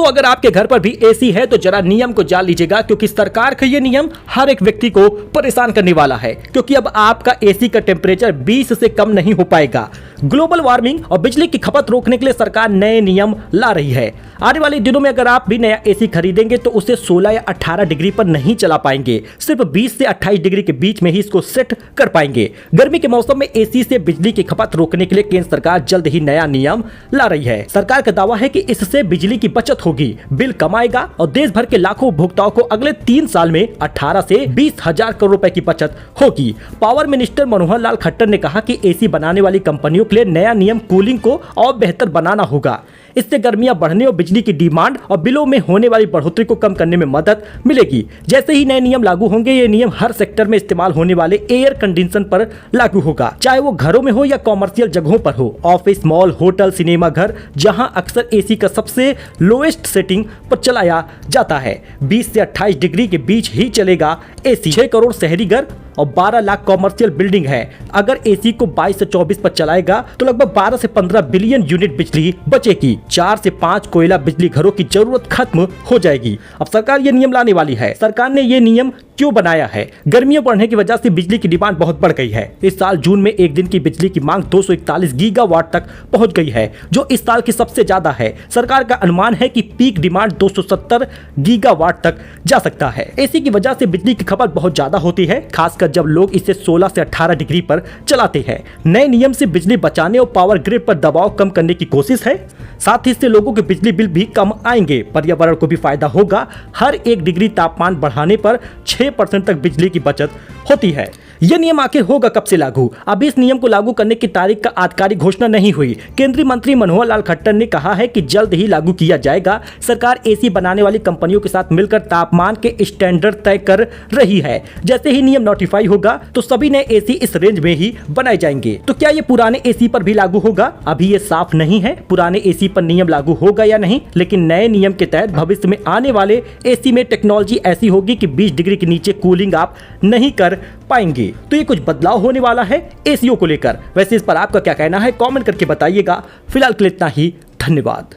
तो अगर आपके घर पर भी एसी है तो जरा नियम को जान लीजिएगा, क्योंकि सरकार का ये नियम हर एक व्यक्ति को परेशान करने वाला है। क्योंकि अब आपका एसी का टेम्परेचर 20 से कम नहीं हो पाएगा। ग्लोबल वार्मिंग और बिजली की खपत रोकने के लिए सरकार नए नियम ला रही है। आने वाले दिनों में अगर आप भी नया एसी खरीदेंगे तो उसे 16 या 18 डिग्री पर नहीं चला पाएंगे, सिर्फ 20 से 28 डिग्री के बीच में ही इसको सेट कर पाएंगे। गर्मी के मौसम में एसी से बिजली की खपत रोकने के लिए केंद्र सरकार जल्द ही नया नियम ला रही है। सरकार का दावा है कि इससे बिजली की बचत होगी, बिल कम आएगा और देश भर के लाखों उपभोक्ताओं को अगले 3 साल में 18 से 20 हजार करोड़ रुपए की बचत होगी। पावर मिनिस्टर मनोहर लाल खट्टर ने कहा कि एसी बनाने वाली कंपनियों के लिए नया नियम कूलिंग को और बेहतर बनाना होगा। इससे गर्मियां बढ़ने और बिजली की डिमांड और बिलों में होने वाली बढ़ोतरी को कम करने में मदद मिलेगी। जैसे ही नए नियम लागू होंगे, ये नियम हर सेक्टर में इस्तेमाल होने वाले एयर कंडीशन पर लागू होगा, चाहे वो घरों में हो या कॉमर्शियल जगहों पर हो, ऑफिस, मॉल, होटल, सिनेमा घर, जहां अक्सर एसी का सबसे लोएस्ट सेटिंग पर चलाया जाता है। 20 से 28 डिग्री के बीच ही चलेगा एसी। 6 करोड़ शहरी घर और 12 लाख कॉमर्शियल बिल्डिंग है। अगर एसी को 22 से 24 पर चलाएगा तो लगभग 12 से 15 बिलियन यूनिट बिजली बचेगी। 4 से 5 कोयला बिजली घरों की जरूरत खत्म हो जाएगी। अब सरकार ये नियम लाने वाली है। सरकार ने ये नियम क्यों बनाया है? गर्मियां बढ़ने की वजह से बिजली की डिमांड बहुत बढ़ गई है। इस साल जून में एक दिन की बिजली की मांग 241 गीगावाट तक पहुंच गई है, जो इस साल की सबसे ज्यादा है। सरकार का अनुमान है कि पीक डिमांड 270 गीगावाट तक जा सकता है। एसी की वजह से बिजली की खपत बहुत ज्यादा होती है, खासकर जब लोग इसे 16 से 18 डिग्री पर चलाते हैं। नए नियम से बिजली बचाने और पावर ग्रिड पर दबाव कम करने की कोशिश है। साथ ही इससे लोगों के बिजली बिल भी कम आएंगे, पर्यावरण को भी फायदा होगा। हर 1 डिग्री तापमान बढ़ाने पर 6% तक बिजली की बचत होती है। यह नियम आखिर होगा कब से लागू? अभी इस नियम को लागू करने की तारीख का आधिकारिक घोषणा नहीं हुई। केंद्रीय मंत्री मनोहर लाल खट्टर ने कहा है कि जल्द ही लागू किया जाएगा। सरकार एसी बनाने वाली कंपनियों के साथ मिलकर तापमान के स्टैंडर्ड तय कर रही है। जैसे ही नियम नोटिफाई होगा तो सभी नए एसी इस रेंज में ही बनाए जाएंगे। तो क्या ये पुराने एसी पर भी लागू होगा? अभी ये साफ नहीं है पुराने एसी पर नियम लागू होगा या नहीं, लेकिन नए नियम के तहत भविष्य में आने वाले एसी में टेक्नोलॉजी ऐसी होगी कि 20 डिग्री के नीचे कूलिंग आप नहीं कर पाएंगे। तो ये कुछ बदलाव होने वाला है एसीओ को लेकर। वैसे इस पर आपका क्या कहना है? कमेंट करके बताइएगा। फिलहाल के लिए इतना ही। धन्यवाद।